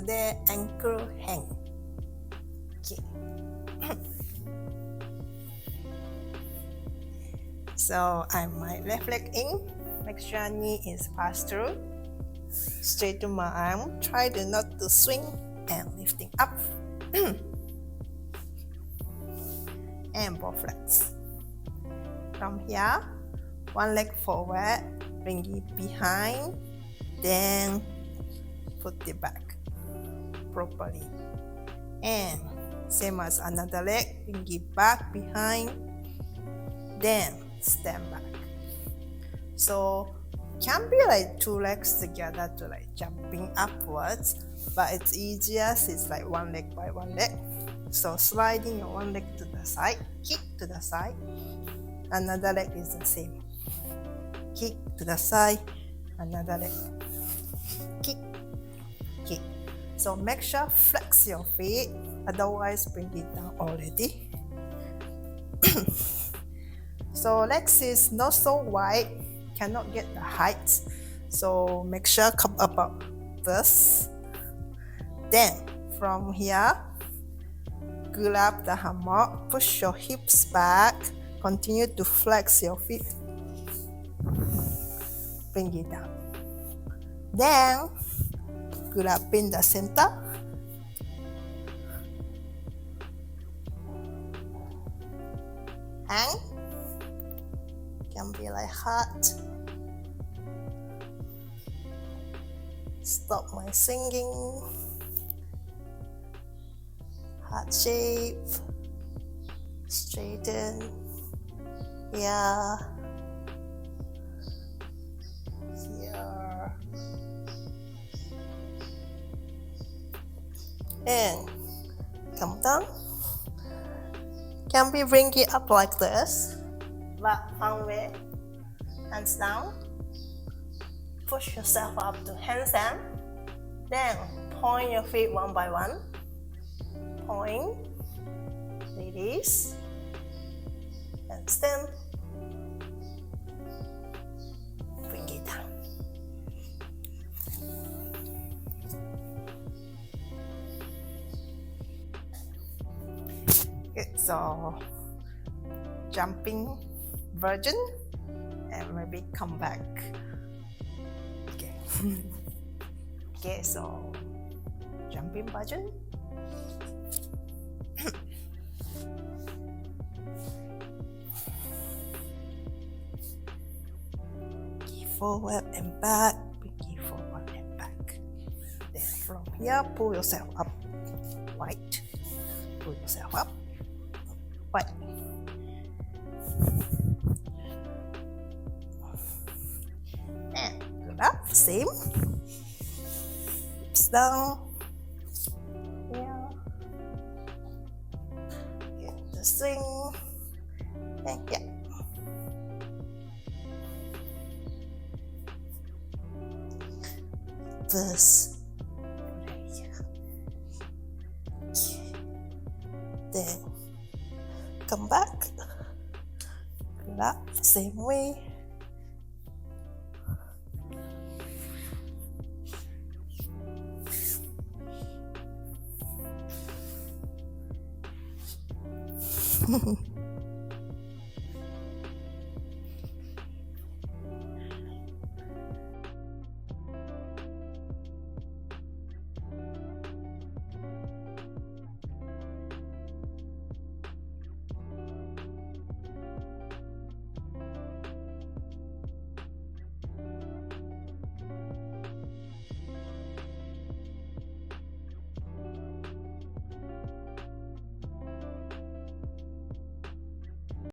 the ankle hang. Okay. So I my left leg in, make sure knee is passed through. Straight to my arm, try to not to swing and lifting up. And both legs. From here, one leg forward, bring it behind, then put it back properly. And same as another leg, bring it back behind, then stand back. So can be like two legs together to like jumping upwards, but it's easiest it's like one leg by one leg. So sliding your one leg to the side, kick to the side, another leg is the same. Kick to the side, another leg. Kick, kick. So make sure flex your feet, otherwise bring it down already. So legs is not so wide, cannot get the height. So make sure come about this. Then from here, grab the hammock, push your hips back, continue to flex your feet. Bring it down. Then grab in the center. Hang. Can be like heart. Stop my singing. Heart shape. Straighten. Here. Here. And come down. Can we bring it up like this? But one way, hands down. Push yourself up to handstand. Then point your feet one by one. Point, release, and stand. Bring it down. Good, so jumping version and maybe come back. Okay. Okay, so jumping version. Forward and back, bring forward and back. Then from here, pull yourself up, right. Pull yourself up, right. And good up, same. Hips down. Here. Get the swing. And yeah. This. Then come back, grab same way.